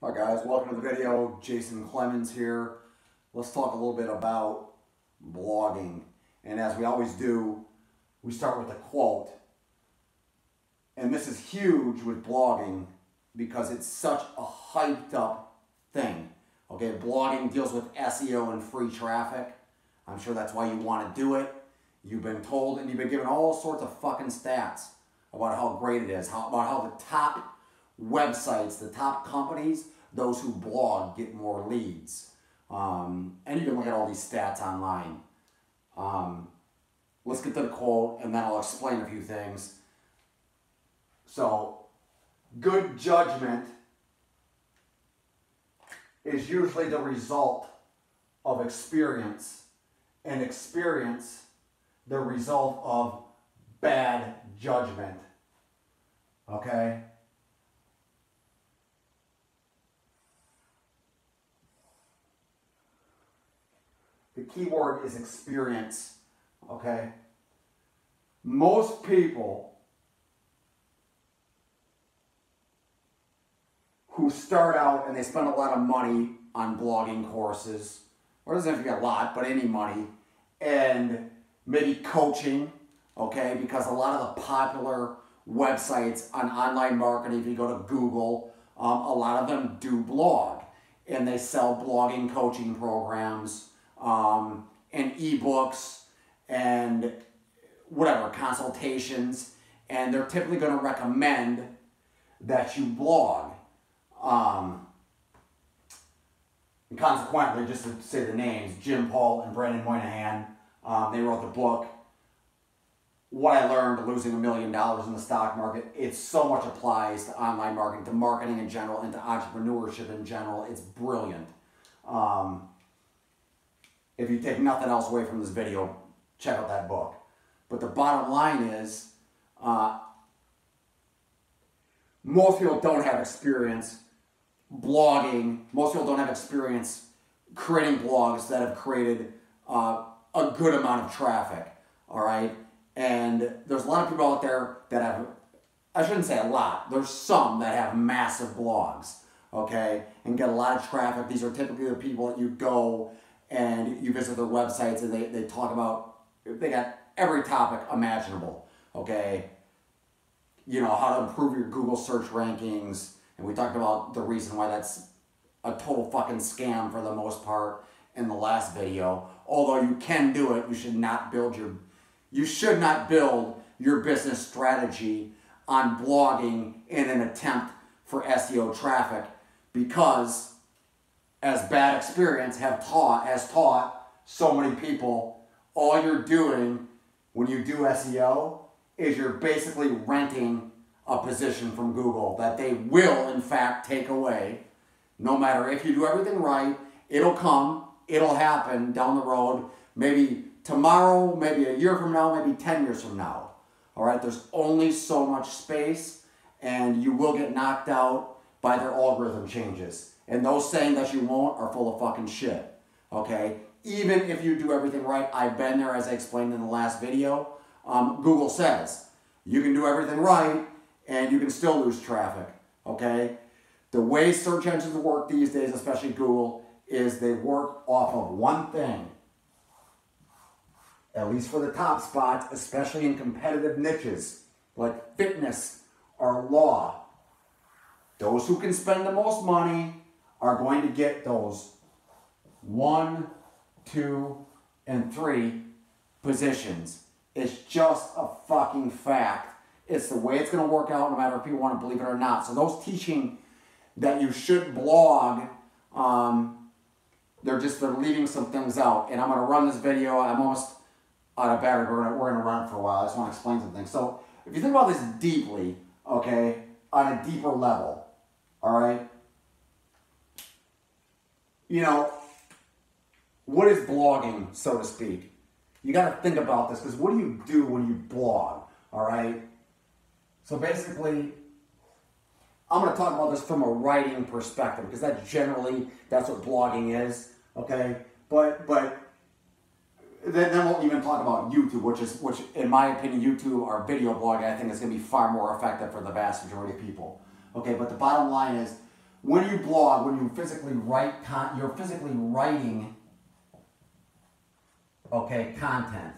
Hi guys, welcome to the video. Jason Clemens here. Let's talk a little bit about blogging. And as we always do, we start with a quote. And this is huge with blogging because it's such a hyped up thing. Okay, blogging deals with SEO and free traffic. I'm sure that's why you want to do it. You've been told and you've been given all sorts of fucking stats about how great it is, about how the top websites, the top companies, those who blog get more leads. And you can look at all these stats online. Let's get to the quote and then I'll explain a few things. So, good judgment is usually the result of experience, and experience the result of bad judgment. Okay? The key word is experience, okay? Most people who start out and they spend a lot of money on blogging courses, or doesn't have to be a lot, but any money, and maybe coaching, okay? Because a lot of the popular websites on online marketing, if you go to Google, a lot of them do blog, and they sell blogging coaching programs, and ebooks and whatever, consultations, and they're typically going to recommend that you blog. And consequently, just to say the names, Jim Paul and Brandon Moynihan, they wrote the book, What I Learned Losing $1 Million in the Stock Market. It so much applies to online marketing, to marketing in general, and to entrepreneurship in general. It's brilliant. If you take nothing else away from this video, check out that book. But the bottom line is, most people don't have experience blogging. Most people don't have experience creating blogs that have created a good amount of traffic, all right? And there's a lot of people out there that have, I shouldn't say a lot, there's some that have massive blogs, okay, and get a lot of traffic. These are typically the people that you go and you visit their websites and they talk about, they got every topic imaginable, okay? You know, how to improve your Google search rankings, and we talked about the reason why that's a total fucking scam for the most part in the last video. Although you can do it, you should not build your business strategy on blogging in an attempt for SEO traffic, because as bad experience has taught so many people, all you're doing when you do SEO is you're basically renting a position from Google that they will in fact take away. No matter if you do everything right, it'll come, it'll happen down the road, maybe tomorrow, maybe a year from now, maybe 10 years from now. All right, there's only so much space, and you will get knocked out by their algorithm changes. And those saying that you won't are full of fucking shit, okay? Even if you do everything right, I've been there, as I explained in the last video. Google says you can do everything right and you can still lose traffic, okay? The way search engines work these days, especially Google, is they work off of one thing. At least for the top spots, especially in competitive niches like fitness or law. Those who can spend the most money are going to get those 1, 2, and 3 positions. It's just a fucking fact. It's the way it's going to work out no matter if people want to believe it or not. So those teaching that you should blog, they're leaving some things out. And I'm going to run this video. I'm almost out of battery. We're going to run it for a while. I just want to explain some things. So if you think about this deeply, okay, on a deeper level, all right, you know, what is blogging, so to speak? You got to think about this, because what do you do when you blog, all right? So basically, I'm going to talk about this from a writing perspective, because that's what blogging is, okay? But then we'll even talk about YouTube, which in my opinion, YouTube or video blogging, I think is going to be far more effective for the vast majority of people. Okay, but the bottom line is, when you blog, when you physically write, you're physically writing, okay, content.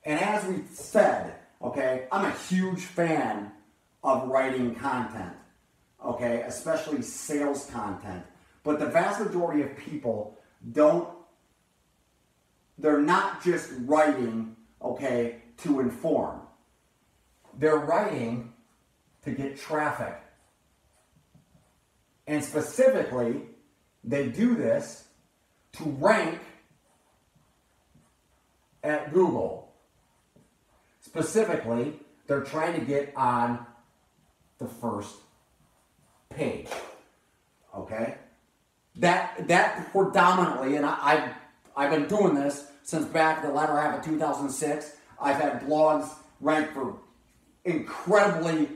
And as we said, okay, I'm a huge fan of writing content, okay, especially sales content. But the vast majority of people they're not just writing, okay, to inform. They're writing to get traffic. And specifically, they do this to rank at Google. Specifically, they're trying to get on the first page. Okay? That predominantly, and I've been doing this since back the latter half of 2006. I've had blogs ranked for incredibly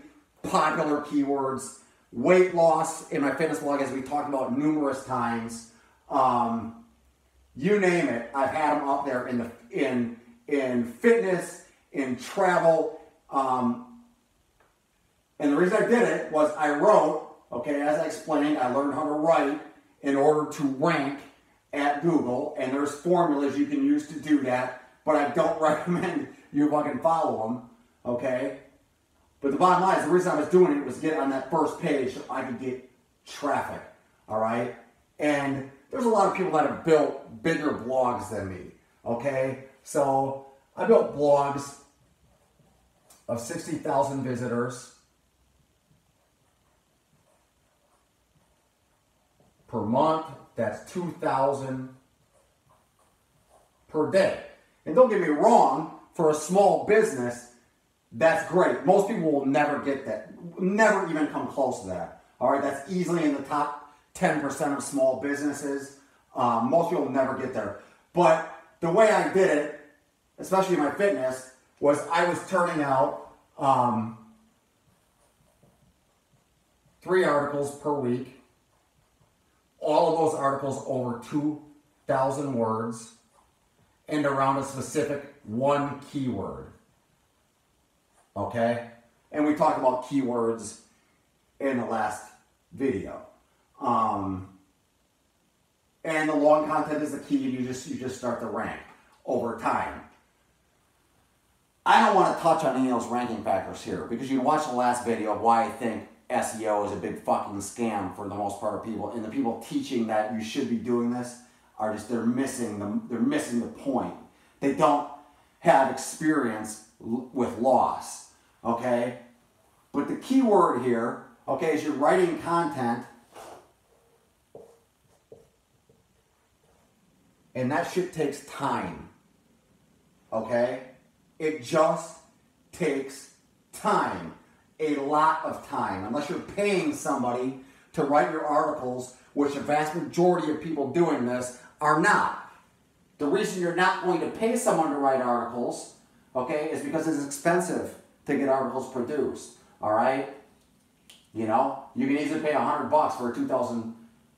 popular keywords, weight loss in my fitness blog, as we talked about numerous times. You name it, I've had them up there in fitness, in travel. And the reason I did it was I wrote, okay, as I explained, I learned how to write in order to rank at Google, and there's formulas you can use to do that, but I don't recommend you fucking follow them, okay? But the bottom line is the reason I was doing it was to get on that first page so I could get traffic, all right? And there's a lot of people that have built bigger blogs than me, okay? So I built blogs of 60,000 visitors per month. That's 2,000 per day. And don't get me wrong, for a small business, that's great. Most people will never get that, never even come close to that. All right, that's easily in the top 10% of small businesses. Most people will never get there. But the way I did it, especially in my fitness, was I was turning out 3 articles per week. All of those articles over 2,000 words and around a specific one keyword. Okay? And we talked about keywords in the last video. And the long content is the key, and you just start to rank over time. I don't want to touch on any of those ranking factors here because you can watch the last video of why I think SEO is a big fucking scam for the most part of people, and the people teaching that you should be doing this are just they're missing the point. They don't have experience with loss, okay? But the key word here, okay, is you're writing content, and that shit takes time, okay? It just takes time. A lot of time, unless you're paying somebody to write your articles, which the vast majority of people doing this are not. The reason you're not going to pay someone to write articles, okay, is because it's expensive to get articles produced, all right? You know, you can easily pay $100 for a 2,000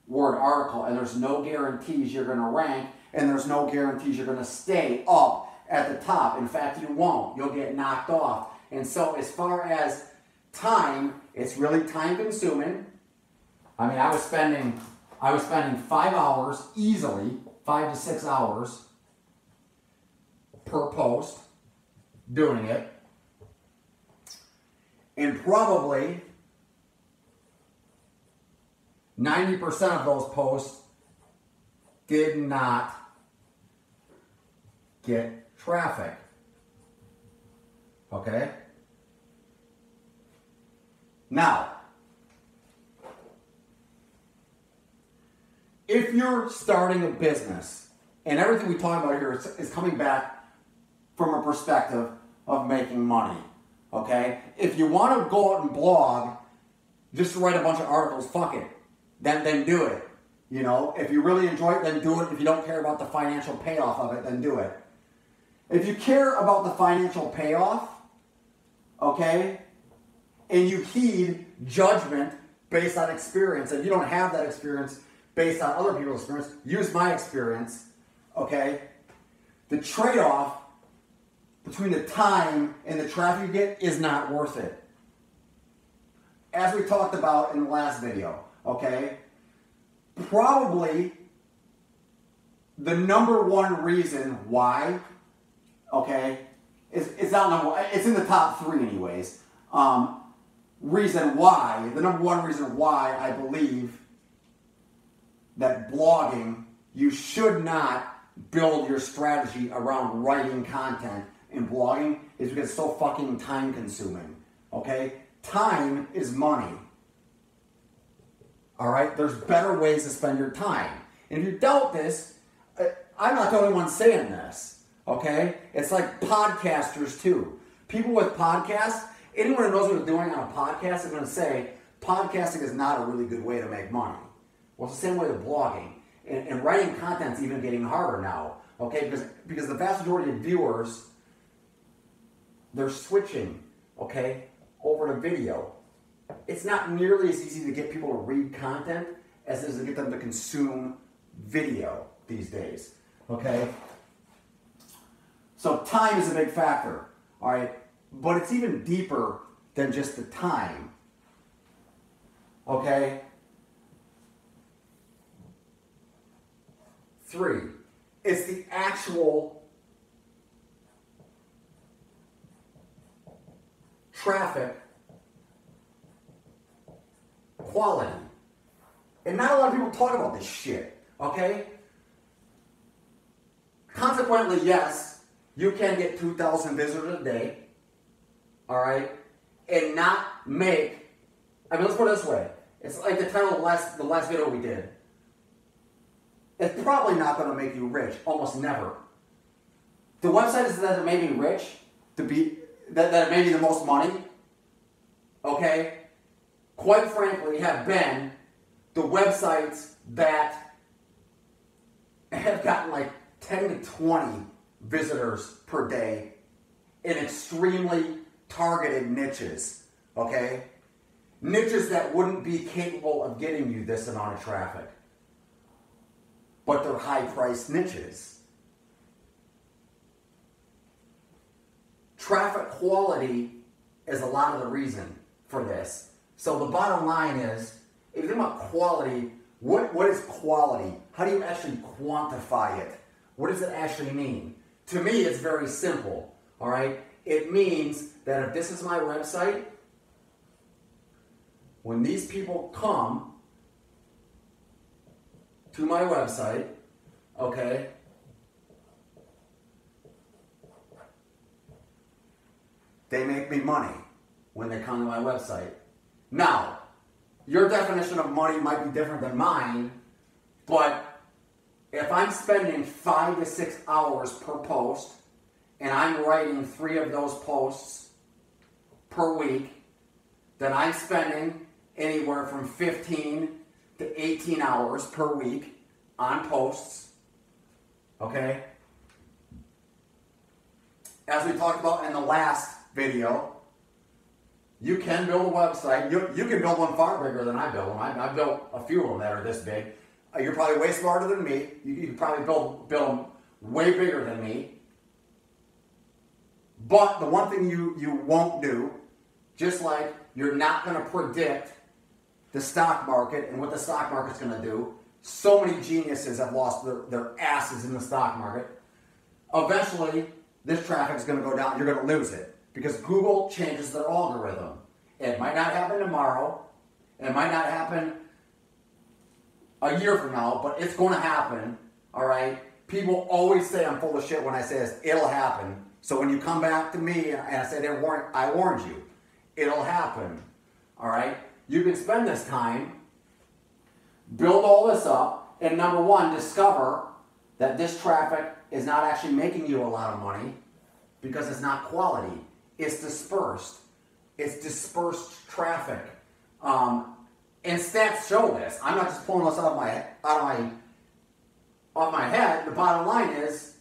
word article, and there's no guarantees you're going to rank, and there's no guarantees you're going to stay up at the top. In fact, you won't. You'll get knocked off. And so as far as time, it's really time consuming. I mean, I was spending 5 hours easily, 5 to 6 hours per post doing it. And probably 90% of those posts did not get traffic. Okay? Now, if you're starting a business, and everything we talk about here is coming back from a perspective of making money, okay? If you want to go out and blog just to write a bunch of articles, fuck it. Then do it. You know, if you really enjoy it, then do it. If you don't care about the financial payoff of it, then do it. If you care about the financial payoff, okay, and you heed judgment based on experience, and you don't have that experience based on other people's experience, use my experience, okay? The trade-off between the time and the traffic you get is not worth it. as we talked about in the last video, okay, probably the number one reason why, okay, it's not number one, it's in the top 3 anyways. Reason why, the number one reason why I believe that blogging, you should not build your strategy around writing content in blogging is because it's so fucking time consuming, okay? Time is money, all right? There's better ways to spend your time. And if you doubt this, I'm not the only one saying this, okay? It's like podcasters too. People with podcasts, anyone who knows what they're doing on a podcast is going to say, podcasting is not a really good way to make money. Well, it's the same way with blogging. And writing content's even getting harder now, okay? Because the vast majority of viewers, they're switching, okay, over to video. It's not nearly as easy to get people to read content as it is to get them to consume video these days, okay? So time is a big factor, all right? But it's even deeper than just the time, okay? 3, it's the actual traffic quality. And not a lot of people talk about this shit, okay? Consequently, yes, you can get 2,000 visitors a day, all right, and not make, I mean, let's put it this way. It's like the title of the last video we did. It's probably not going to make you rich, almost never. The websites that have made me rich, that have made me the most money, okay, quite frankly, have been the websites that have gotten like 10 to 20 visitors per day in extremely targeted niches, okay? Niches that wouldn't be capable of getting you this amount of traffic. But they're high-priced niches. Traffic quality is a lot of the reason for this. So the bottom line is, if you think about quality, what is quality? How do you actually quantify it? What does it actually mean? To me, it's very simple, all right? It means that if this is my website, when these people come to my website, okay, they make me money when they come to my website. Now, your definition of money might be different than mine, but if I'm spending 5 to 6 hours per post, and I'm writing 3 of those posts per week, then I'm spending anywhere from 15 to 18 hours per week on posts, okay? As we talked about in the last video, you can build a website. You can build one far bigger than I build them. I've built a few of them that are this big. You're probably way smarter than me. You can probably build them way bigger than me. But the one thing you won't do, just like you're not going to predict the stock market and what the stock market's going to do. So many geniuses have lost their asses in the stock market. Eventually, this traffic is going to go down. You're going to lose it because Google changes their algorithm. It might not happen tomorrow. It might not happen a year from now, but it's going to happen, all right? People always say I'm full of shit when I say this. It'll happen. So when you come back to me and I say I warned you, it'll happen, all right? You can spend this time, build all this up, and number one, discover that this traffic is not actually making you a lot of money because it's not quality. It's dispersed. It's dispersed traffic. And stats show this. I'm not just pulling this off my head. The bottom line is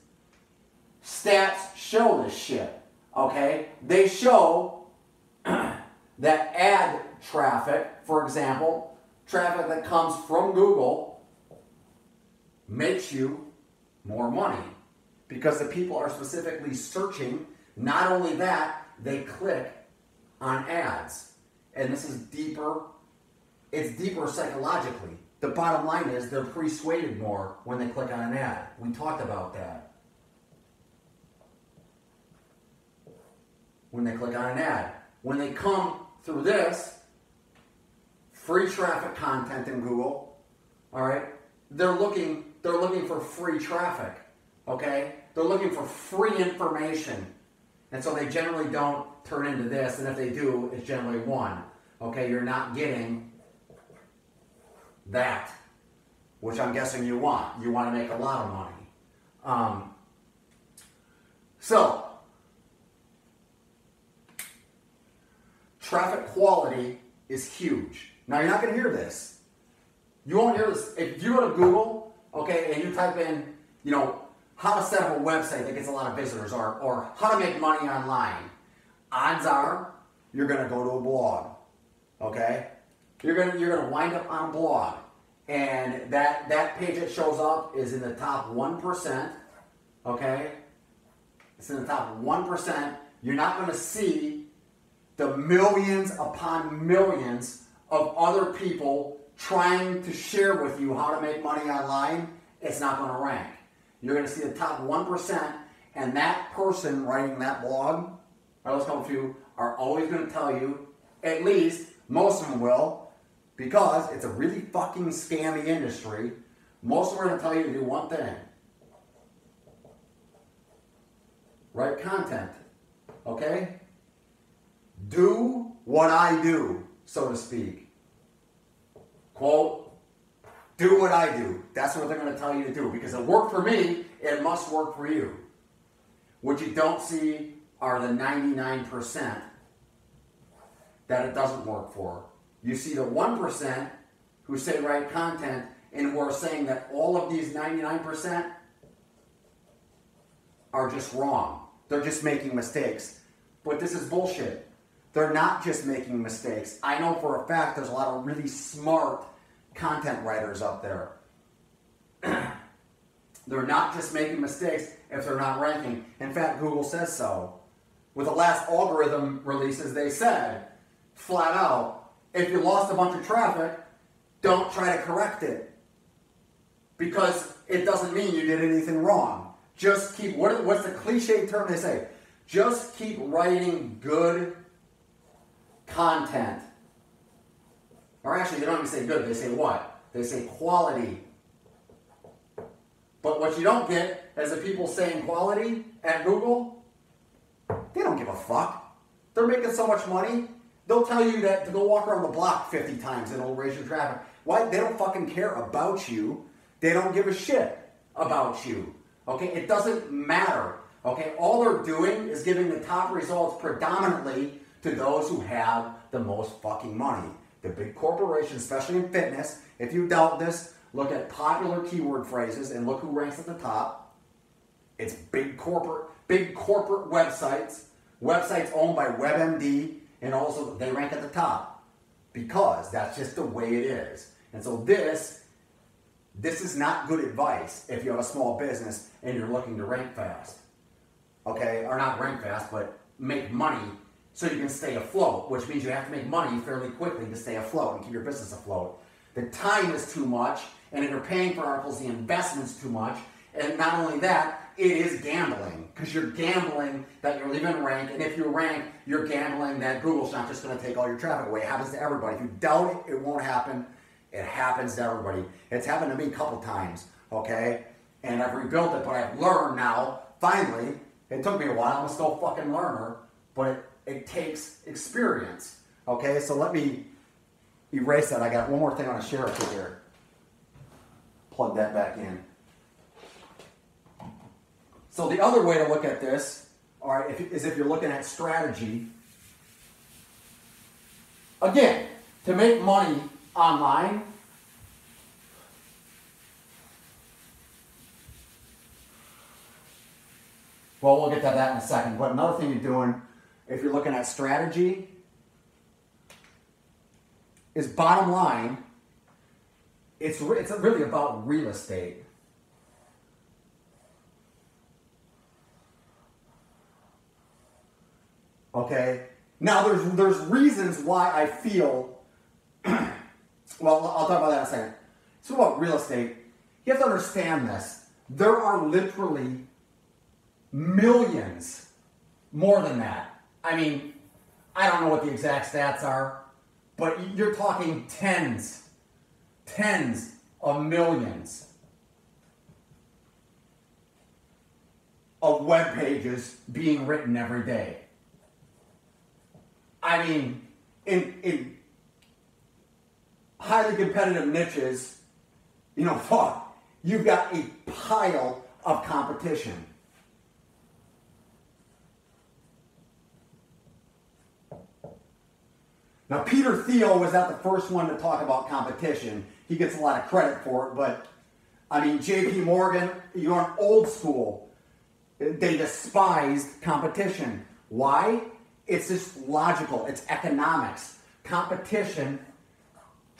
stats show this shit. Okay? They show that ad traffic, for example, traffic that comes from Google makes you more money because the people are specifically searching. Not only that, they click on ads. and this is deeper, it's deeper psychologically. The bottom line is they're persuaded more when they click on an ad. We talked about that. When they click on an ad. When they come through this, free traffic content in Google, all right, they're looking for free traffic, okay? They're looking for free information. And so they generally don't turn into this, and if they do, it's generally one. Okay, you're not getting that, which I'm guessing you want. You want to make a lot of money. So, traffic quality is huge. Now, you're not going to hear this. You won't hear this. If you go to Google, okay, and you type in, you know, how to set up a website that gets a lot of visitors, or how to make money online, odds are you're going to go to a blog, okay? You're going to wind up on a blog, and that page that shows up is in the top 1%, okay? It's in the top 1%. You're not going to see the millions upon millions of other people trying to share with you how to make money online. It's not going to rank. You're going to see the top 1%, and that person writing that blog, or let's call it a few, are always going to tell you, at least most of them will, because it's a really fucking scammy industry. Most of them are going to tell you to do one thing: write content, okay? Do what I do, so to speak. Quote, do what I do. That's what they're going to tell you to do. Because it worked for me, it must work for you. What you don't see are the 99% that it doesn't work for. You see the 1% who say write content, and we're saying that all of these 99% are just wrong. They're just making mistakes. But this is bullshit. They're not just making mistakes. I know for a fact there's a lot of really smart content writers up there. They're not just making mistakes if they're not ranking. In fact, Google says so. With the last algorithm releases, they said, flat out, if you lost a bunch of traffic, don't try to correct it. Because it doesn't mean you did anything wrong. Just keep, what's the cliche term they say? Just keep writing good content. Or actually, they don't even say good, they say what? They say quality. But what you don't get is the people saying quality at Google, they don't give a fuck. They're making so much money, they'll tell you that to go walk around the block 50 times and it'll raise your traffic. Why? They don't fucking care about you. They don't give a shit about you. Okay? It doesn't matter. Okay? All they're doing is giving the top results predominantly to those who have the most fucking money. The big corporations, especially in fitness. If you doubt this, look at popular keyword phrases and look who ranks at the top. It's big corporate websites, websites owned by WebMD, and also they rank at the top because that's just the way it is. And so this is not good advice if you have a small business and you're looking to rank fast. Okay, or not rank fast, but make money so you can stay afloat, which means you have to make money fairly quickly to stay afloat and keep your business afloat. The time is too much, and if you're paying for articles, the investment's too much, and not only that, it is gambling, because you're gambling that you're leaving rank, and if you rank, you're gambling that Google's not just going to take all your traffic away. It happens to everybody. If you doubt it, it won't happen. It happens to everybody. It's happened to me a couple times, okay? And I've rebuilt it, but I've learned now, finally. It took me a while. I'm a still fucking learner, but it takes experience, okay? So let me erase that. I got one more thing I want to share with you here. Plug that back in. So the other way to look at this, all right, is if you're looking at strategy. Again, to make money online, well, we'll get to that in a second. But another thing you're doing, if you're looking at strategy, is bottom line, it's really about real estate. Okay? Now, there's reasons why I feel, well, I'll talk about that in a second. So about real estate, you have to understand this. There are literally millions, more than that. I mean, I don't know what the exact stats are, but you're talking tens of millions of web pages being written every day. I mean, in highly competitive niches, you know, fuck, you've got a pile of competition. Now, Peter Thiel was not the first one to talk about competition. He gets a lot of credit for it, but, I mean, J.P. Morgan, you're on old school. They despised competition. Why? It's just logical. It's economics. Competition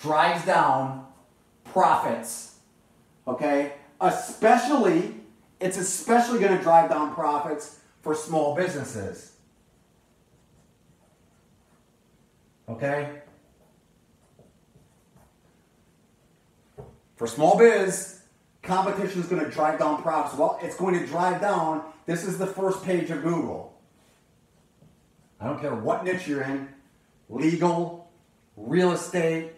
drives down profits. Okay? It's especially going to drive down profits for small businesses. Okay? For small biz, competition is going to drive down profits. Well, it's going to drive down, this is the first page of Google. I don't care what niche you're in, legal, real estate,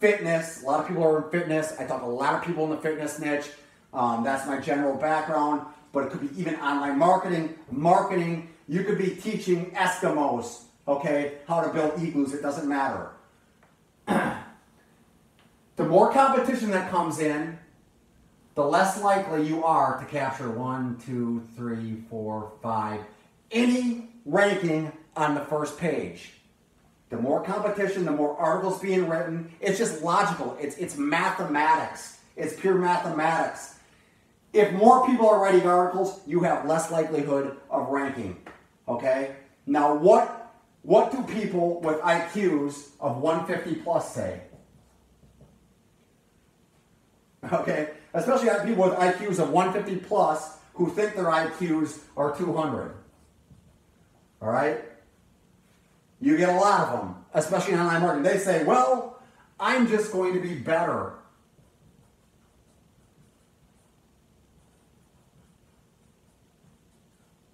fitness. A lot of people are in fitness. I talk to a lot of people in the fitness niche. That's my general background, but it could be even online marketing. You could be teaching Eskimos, okay, how to build igloos. It doesn't matter. The more competition that comes in, the less likely you are to capture 1, 2, 3, 4, 5, any ranking on the first page. The more competition, the more articles being written. It's just logical. It's mathematics. It's pure mathematics. If more people are writing articles, you have less likelihood of ranking. Okay? Now, what do people with IQs of 150 plus say? Okay? Especially people with IQs of 150 plus who think their IQs are 200. All right? You get a lot of them, especially in online marketing. They say, well, I'm just going to be better.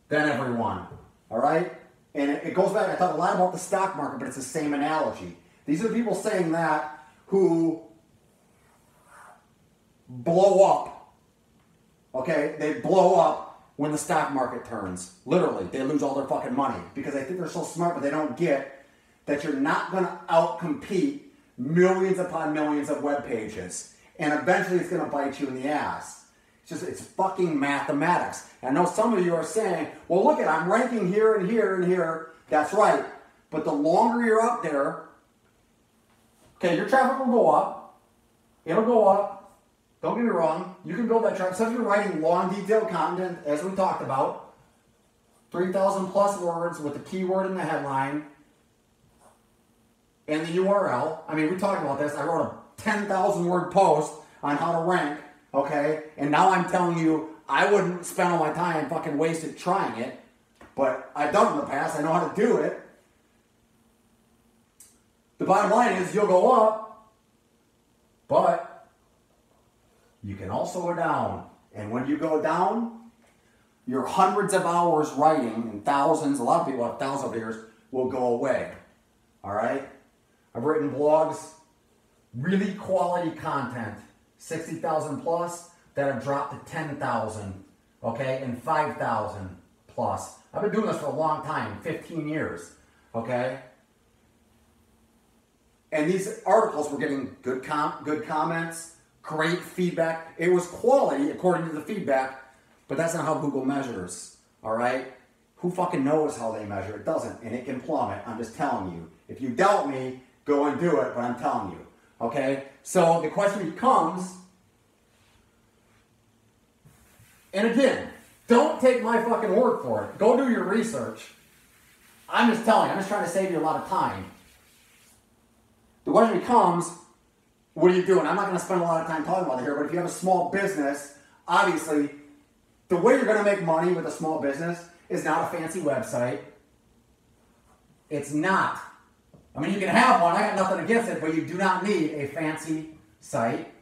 Than everyone. All right? And it goes back, I talk a lot about the stock market, but it's the same analogy. These are the people saying that who blow up. Okay? They blow up when the stock market turns. Literally, they lose all their fucking money because they think they're so smart, but they don't get that you're not going to outcompete millions upon millions of web pages. And eventually it's going to bite you in the ass. It's fucking mathematics. And I know some of you are saying, well, look I'm ranking here and here and here. That's right. But the longer you're up there, okay, your traffic will go up. It'll go up. Don't get me wrong. You can build that traffic. So if you're writing long, detailed content, as we talked about, 3,000 plus words with the keyword in the headline and the URL. I mean, we talked about this. I wrote a 10,000 word post on how to rank, okay? And now I'm telling you, I wouldn't spend all my time and fucking waste it trying it, but I've done it in the past. I know how to do it. The bottom line is you'll go up, but you can also go down. And when you go down, your hundreds of hours writing and thousands, a lot of people have thousands of years, will go away. All right? I've written blogs, really quality content, 60,000 plus, that have dropped to 10,000, okay, and 5,000 plus. I've been doing this for a long time, 15 years, okay? And these articles were getting good comments, great feedback. It was quality according to the feedback, but that's not how Google measures, all right? Who fucking knows how they measure? It doesn't, and it can plummet. I'm just telling you. If you doubt me, go and do it, but I'm telling you, okay? So the question becomes, and again, don't take my fucking word for it. Go do your research. I'm just telling you. I'm just trying to save you a lot of time. The question becomes, what are you doing? I'm not going to spend a lot of time talking about it here, but if you have a small business, obviously, the way you're going to make money with a small business is not a fancy website. It's not. I mean, you can have one. I got nothing against it, but you do not need a fancy site.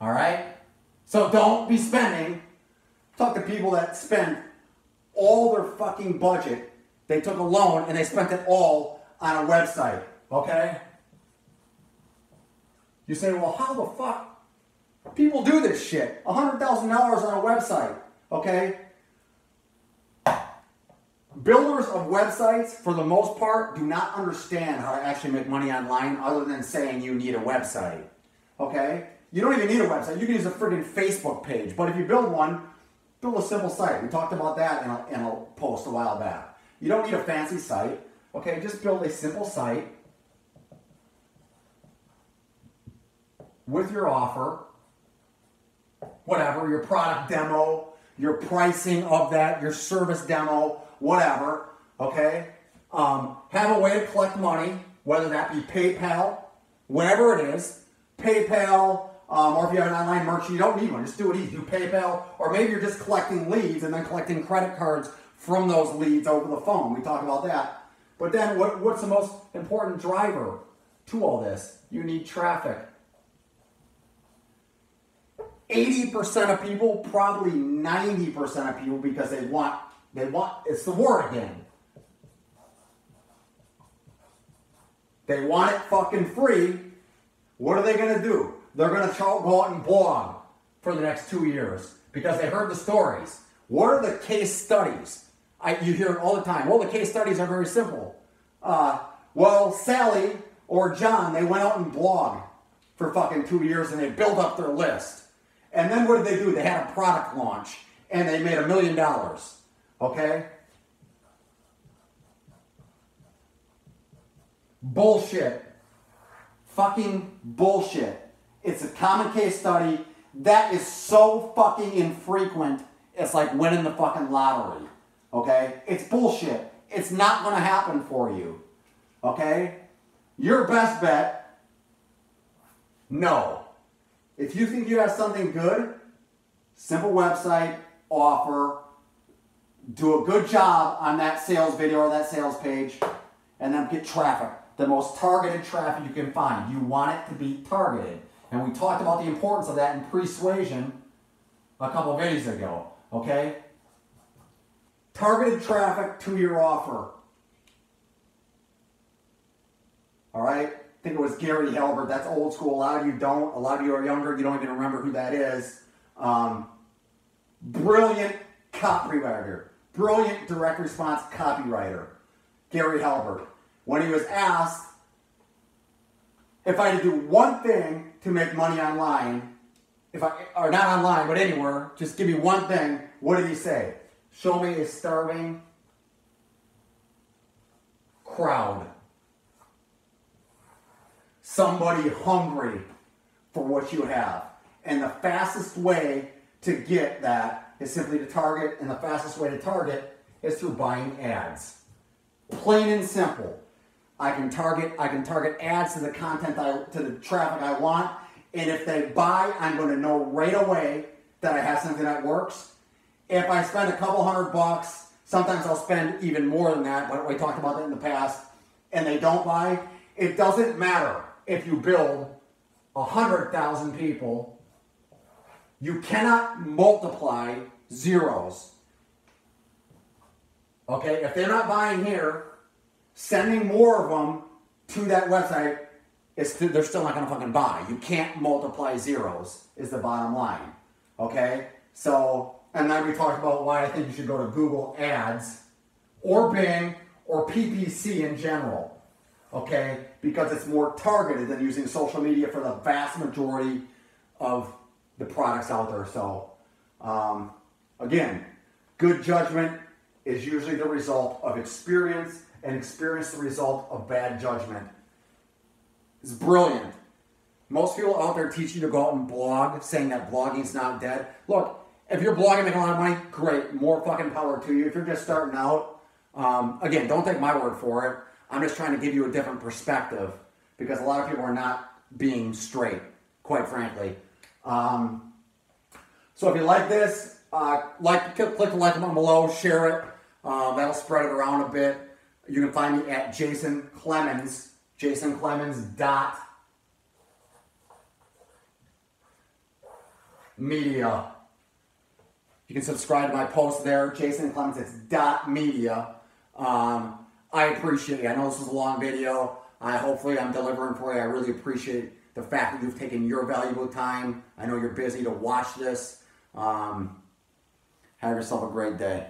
All right? So don't be spending. Talk to people that spend all their fucking budget. They took a loan and they spent it all on a website. Okay? You say, well, how the fuck? People do this shit. $100,000 on a website. Okay? Builders of websites, for the most part, do not understand how to actually make money online other than saying you need a website. Okay? You don't even need a website. You can use a friggin' Facebook page. But if you build one, build a simple site. We talked about that in a post a while back. You don't need a fancy site. Okay? Just build a simple site with your offer, whatever, your product demo, your pricing of that, your service demo, whatever, okay? Have a way to collect money, whether that be PayPal, whatever it is, PayPal, or if you have an online merchant, you don't need one, just do it easy, do PayPal, or maybe you're just collecting leads and then collecting credit cards from those leads over the phone. We talk about that. But then what's the most important driver to all this? You need traffic. 80% of people, probably 90% of people, because they want, it's the word again. They want it fucking free. What are they going to do? They're going to go out and blog for the next 2 years because they heard the stories. What are the case studies? You hear it all the time. Well, the case studies are very simple. Well, Sally or John, they went out and blogged for fucking 2 years and they built up their list. And then what did they do? They had a product launch and they made $1 million. Okay? Bullshit. Fucking bullshit. It's a common case study that is so fucking infrequent, it's like winning the fucking lottery. Okay? It's bullshit. It's not going to happen for you. Okay? Your best bet, no. If you think you have something good, simple website, offer, do a good job on that sales video or that sales page, and then get traffic. The most targeted traffic you can find. You want it to be targeted. And we talked about the importance of that in persuasion a couple of videos ago. Okay? Targeted traffic to your offer. Alright? I think it was Gary Halbert. That's old school. A lot of you don't. A lot of you are younger. You don't even remember who that is. Brilliant copywriter. Brilliant direct response copywriter. Gary Halbert. When he was asked if I had to do one thing to make money online, or not online, but anywhere, just give me one thing, what did he say? Show me a starving crowd. Somebody hungry for what you have. And the fastest way to get that is simply to target, and the fastest way to target is through buying ads. Plain and simple. I can target ads to the content, to the traffic I want, and if they buy, I'm going to know right away that I have something that works. If I spend a couple $100, sometimes I'll spend even more than that, but we talked about that in the past, and they don't buy, it doesn't matter if you build 100,000 people. You cannot multiply zeros. Okay, if they're not buying here, sending more of them to that website, they're still not going to fucking buy. You can't multiply zeros, is the bottom line. Okay? So, and then we talked about why I think you should go to Google Ads or Bing or PPC in general. Okay? Because it's more targeted than using social media for the vast majority of the products out there. So, again, good judgment is usually the result of experience, and experience the result of bad judgment. It's brilliant. Most people out there teach you to go out and blog, saying that blogging's not dead. Look, if you're blogging, making a lot of money, great. More fucking power to you. If you're just starting out, again, don't take my word for it. I'm just trying to give you a different perspective because a lot of people are not being straight, quite frankly. So if you like this, click the like button below, share it. That'll spread it around a bit. You can find me at Jason Clemens, JasonClemens.media. You can subscribe to my post there, Jason Clemens, it's .media. I appreciate it. I know this was a long video. Hopefully I'm delivering for you. I really appreciate the fact that you've taken your valuable time. I know you're busy to watch this. Have yourself a great day.